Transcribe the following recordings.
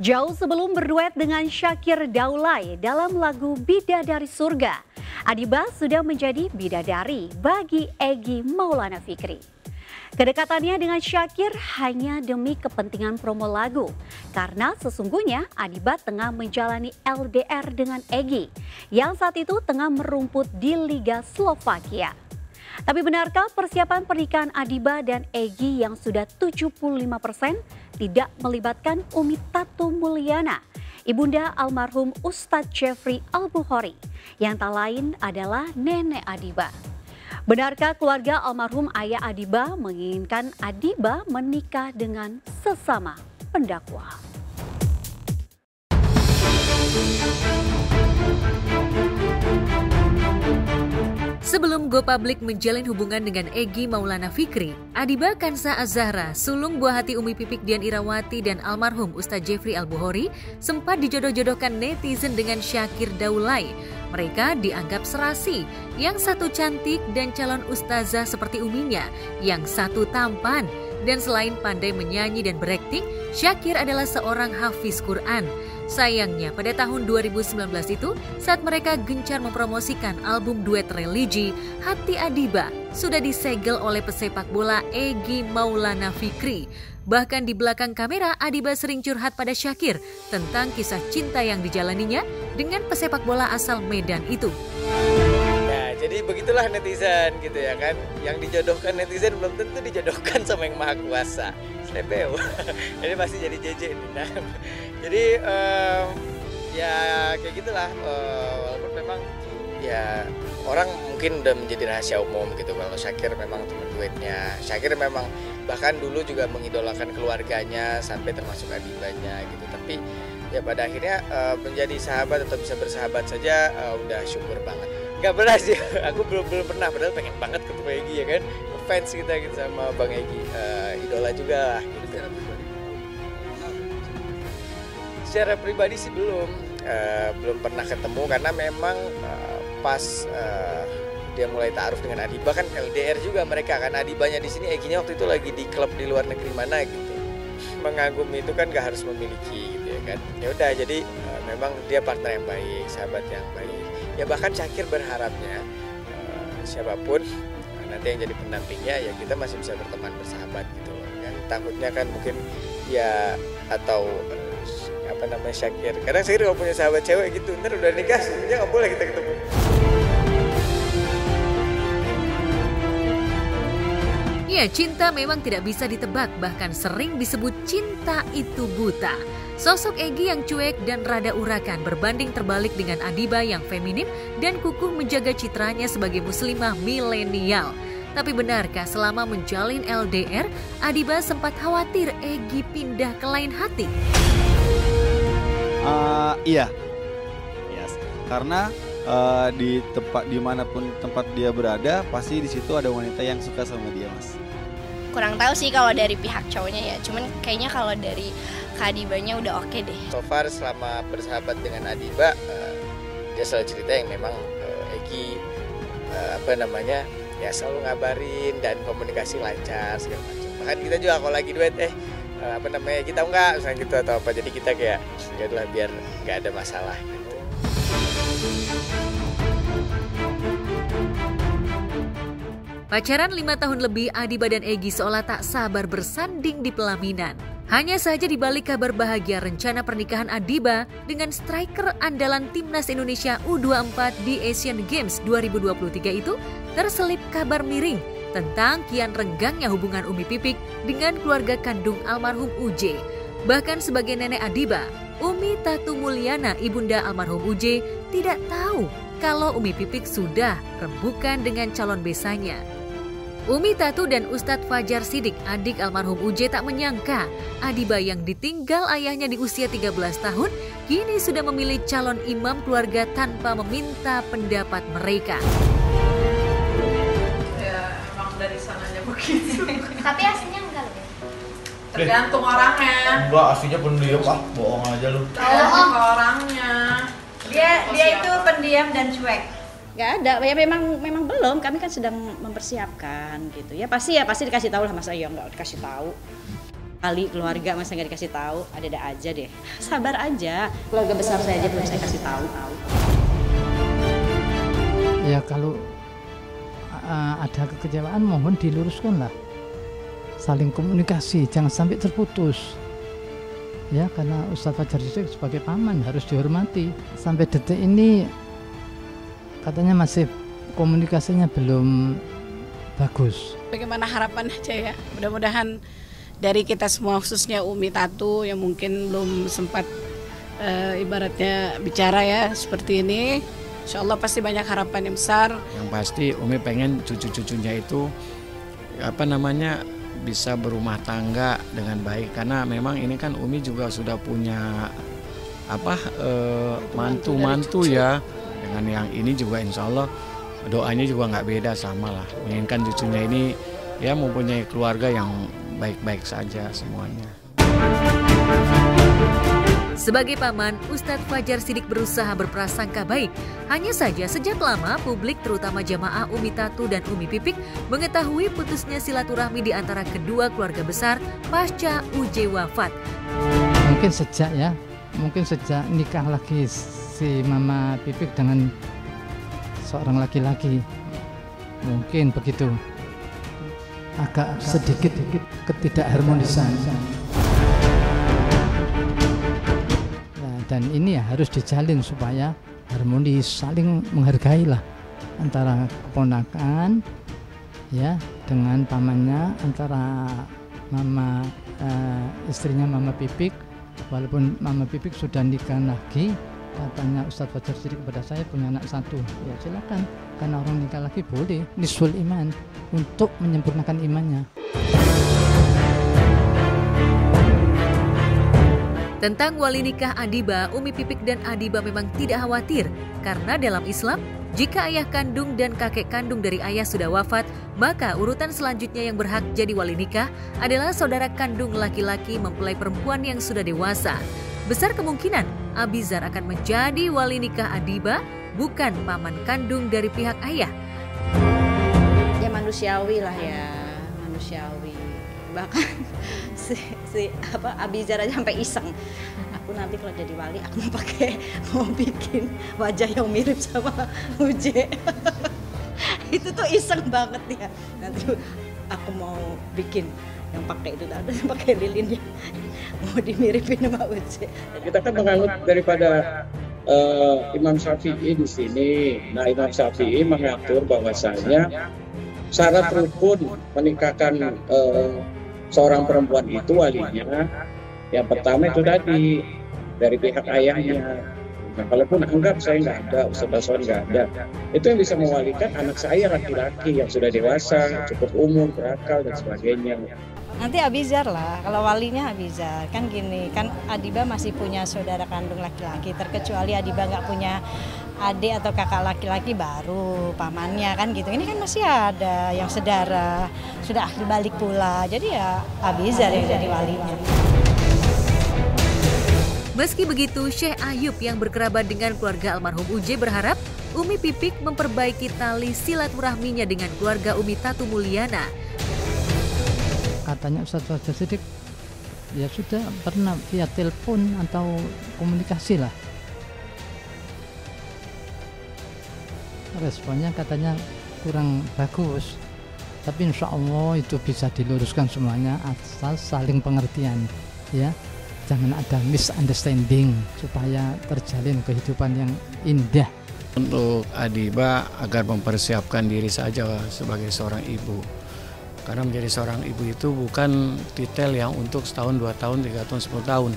Jauh sebelum berduet dengan Syakir Daulay dalam lagu Bidadari Surga, Adiba sudah menjadi bidadari bagi Egy Maulana Fikri. Kedekatannya dengan Syakir hanya demi kepentingan promo lagu, karena sesungguhnya Adiba tengah menjalani LDR dengan Egy yang saat itu tengah merumput di Liga Slovakia. Tapi benarkah persiapan pernikahan Adiba dan Egy yang sudah 75% tidak melibatkan Umi Tatu Mulyana, ibunda almarhum Ustadz Jeffrey Al-Bukhari, yang tak lain adalah nenek Adiba? Benarkah keluarga almarhum ayah Adiba menginginkan Adiba menikah dengan sesama pendakwa? Sebelum go public menjalin hubungan dengan Egy Maulana Fikri, Adiba Kansa Az-Zahra, sulung buah hati Umi Pipik Dian Irawati dan almarhum Ustadz Jeffrey Al-Bukhari, sempat dijodoh-jodohkan netizen dengan Syakir Daulay. Mereka dianggap serasi, yang satu cantik dan calon ustazah seperti uminya, yang satu tampan. Dan selain pandai menyanyi dan berakting, Syakir adalah seorang hafiz Quran. Sayangnya pada tahun 2019 itu, saat mereka gencar mempromosikan album duet religi, hati Adiba sudah disegel oleh pesepak bola Egy Maulana Fikri. Bahkan di belakang kamera, Adiba sering curhat pada Syakir tentang kisah cinta yang dijalaninya dengan pesepak bola asal Medan itu. Nah, jadi begitulah netizen gitu ya kan. Yang dijodohkan netizen belum tentu dijodohkan sama yang maha kuasa. Slebeo. Jadi masih jadi JJ ini. Nah, jadi ya kayak gitulah. Walaupun memang ya orang mungkin udah menjadi rahasia umum gitu kalau Syakir memang teman duetnya. Syakir memang bahkan dulu juga mengidolakan keluarganya sampai termasuk Adibanya gitu. Tapi ya pada akhirnya menjadi sahabat atau bisa bersahabat saja udah syukur banget. Gak pernah sih, aku belum pernah, padahal pengen banget ketemu Egy ya kan, fans kita gitu sama Bang Egy, idola juga lah gitu. Secara pribadi sih belum pernah ketemu karena memang pas dia mulai ta'aruf dengan Adiba kan LDR juga mereka kan, Adibanya di sini, Egynya waktu itu lagi di klub di luar negeri mana gitu. Mengagumi itu kan gak harus memiliki gitu ya kan. Ya udah jadi memang dia partner yang baik, sahabat yang baik. Ya bahkan Syakir berharapnya siapapun nanti yang jadi pendampingnya ya kita masih bisa berteman bersahabat gitu loh kan. Takutnya kan mungkin ya atau apa namanya Syakir. Kadang Syakir kalau punya sahabat cewek gitu, ntar udah nikah sebenarnya nggak boleh kita ketemu. Ya, cinta memang tidak bisa ditebak, bahkan sering disebut cinta itu buta. Sosok Egy yang cuek dan rada urakan berbanding terbalik dengan Adiba yang feminim dan kukuh menjaga citranya sebagai muslimah milenial. Tapi benarkah selama menjalin LDR, Adiba sempat khawatir Egy pindah ke lain hati? Iya, yes. Karena dimanapun tempat dia berada, pasti di situ ada wanita yang suka sama dia, Mas. Kurang tahu sih kalau dari pihak cowoknya ya, cuman kayaknya kalau dari Kak Adibanya udah oke deh. So far selama bersahabat dengan Adiba, dia selalu cerita yang memang Egy ya selalu ngabarin dan komunikasi lancar segala macam. Bahkan kita juga kalau lagi duet kita enggak misalnya gitu atau apa, jadi kita kayak ya udahlah biar nggak ada masalah gitu. Pacaran 5 tahun lebih, Adiba dan Egy seolah tak sabar bersanding di pelaminan. Hanya saja di balik kabar bahagia rencana pernikahan Adiba dengan striker andalan timnas Indonesia U24 di Asian Games 2023 itu, terselip kabar miring tentang kian renggangnya hubungan Umi Pipik dengan keluarga kandung almarhum UJ. Bahkan sebagai nenek Adiba, Umi Tatu Mulyana, ibunda almarhum UJ, tidak tahu kalau Umi Pipik sudah rembukan dengan calon besanya. Umi Tatu dan Ustadz Fajar Sidik, adik almarhum UJ, tak menyangka Adiba yang ditinggal ayahnya di usia 13 tahun kini sudah memilih calon imam keluarga tanpa meminta pendapat mereka. Ya emang dari sananya begitu. Tapi aslinya enggak loh. Tergantung orangnya. Enggak, aslinya pendiam, bohong aja lu. Tergantung orangnya. Dia itu pendiam dan cuek. Nggak ada, ya memang belum. Kami kan sedang mempersiapkan gitu ya. Pasti dikasih tahu lah, masa ya nggak dikasih tahu. Kali keluarga masa nggak dikasih tahu, ada aja deh. Sabar aja, keluarga besar saya aja belum saya kasih tahu. Ya kalau ada kekecewaan mohon diluruskan lah. Saling komunikasi, jangan sampai terputus. Ya, karena Ustadz Fajar Siddiq sebagai paman harus dihormati. Sampai detik ini katanya masih komunikasinya belum bagus. Bagaimana harapan aja ya, mudah-mudahan dari kita semua khususnya Umi Tatu yang mungkin belum sempat ibaratnya bicara ya seperti ini. Insya Allah pasti banyak harapan yang besar. Yang pasti Umi pengen cucu-cucunya itu bisa berumah tangga dengan baik, karena memang ini kan Umi juga sudah punya mantu-mantu ya. Dengan yang ini juga insya Allah doanya juga nggak beda, sama lah. Menginginkan cucunya ini ya mempunyai keluarga yang baik-baik saja semuanya. Sebagai paman, Ustadz Fajar Siddiq berusaha berprasangka baik. Hanya saja sejak lama publik terutama jamaah Umi Tatu dan Umi Pipik mengetahui putusnya silaturahmi di antara kedua keluarga besar pasca UJ wafat. Mungkin sejak nikah lagi si Mama Pipik dengan seorang laki-laki. Mungkin begitu. Agak sedikit ketidakharmonisan. Dan ini ya harus dijalin supaya harmonis, saling menghargai lah antara keponakan ya dengan pamannya, antara istrinya Mama Pipik. Walaupun Mama Pipik sudah nikah lagi, katanya Ustadz Fajar Siddiq kepada saya punya anak satu, ya silakan, karena orang nikah lagi boleh nisful iman untuk menyempurnakan imannya. Tentang wali nikah Adiba, Umi Pipik dan Adiba memang tidak khawatir karena dalam Islam, jika ayah kandung dan kakek kandung dari ayah sudah wafat, maka urutan selanjutnya yang berhak jadi wali nikah adalah saudara kandung laki-laki mempelai perempuan yang sudah dewasa. Besar kemungkinan Abizar akan menjadi wali nikah Adiba, bukan paman kandung dari pihak ayah. Ya manusiawi lah ya, manusiawi. Bahkan Abizar aja sampai iseng. Aku nanti kalau jadi wali aku mau bikin wajah yang mirip sama Uje. Itu tuh iseng banget ya. Nanti aku mau bikin yang pakai itu, ada yang pakai lilin ya. Mau dimiripin sama Uje. Kita kan menganut daripada Imam Syafi'i di sini. Nah, Imam Syafi'i mengatur bahwasanya syarat rukun menikahkan seorang perempuan itu walinya, yang pertama itu tadi dari pihak ayahnya. Nah, kalaupun anggap saya nggak ada, Ustadz Baswan nggak ada, itu yang bisa mewalikan anak saya laki-laki yang sudah dewasa, cukup umur, berakal dan sebagainya. Nanti Abizar lah, kalau walinya Abizar. Kan gini, kan Adiba masih punya saudara kandung laki-laki, terkecuali Adiba nggak punya adik atau kakak laki-laki baru pamannya kan gitu. Ini kan masih ada yang saudara, sudah ahli balik pula. Jadi ya Abizar yang jadi walinya. Meski begitu, Syekh Ayub yang berkerabat dengan keluarga almarhum Uje berharap Umi Pipik memperbaiki tali silaturahminya dengan keluarga Umi Tatu Mulyana. Katanya Ustadz Fajar Siddiq ya sudah pernah via telepon atau komunikasi lah. Responnya katanya kurang bagus, tapi insya Allah itu bisa diluruskan semuanya asal saling pengertian ya, jangan ada misunderstanding supaya terjalin kehidupan yang indah. Untuk Adiba agar mempersiapkan diri saja sebagai seorang ibu, karena menjadi seorang ibu itu bukan titel yang untuk setahun, 2 tahun, 3 tahun, 10 tahun,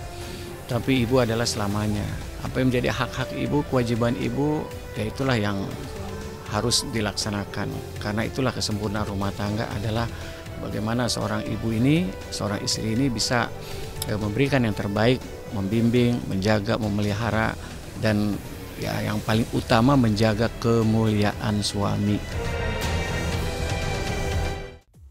tapi ibu adalah selamanya. Apa yang menjadi hak-hak ibu, kewajiban ibu, ya itulah yang harus dilaksanakan. Karena itulah kesempurnaan rumah tangga adalah bagaimana seorang ibu ini, seorang istri ini bisa memberikan yang terbaik, membimbing, menjaga, memelihara, dan ya yang paling utama menjaga kemuliaan suami.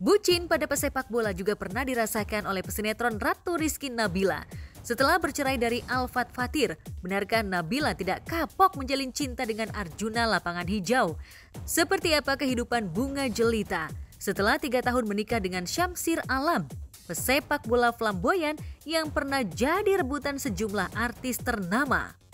Bucin pada pesepak bola juga pernah dirasakan oleh pesinetron Ratu Rizky Nabila. Setelah bercerai dari Alfat Fatir, benarkah Nabila tidak kapok menjalin cinta dengan Arjuna Lapangan Hijau? Seperti apa kehidupan Bunga Jelita setelah 3 tahun menikah dengan Syamsir Alam? pesepak bola flamboyan yang pernah jadi rebutan sejumlah artis ternama.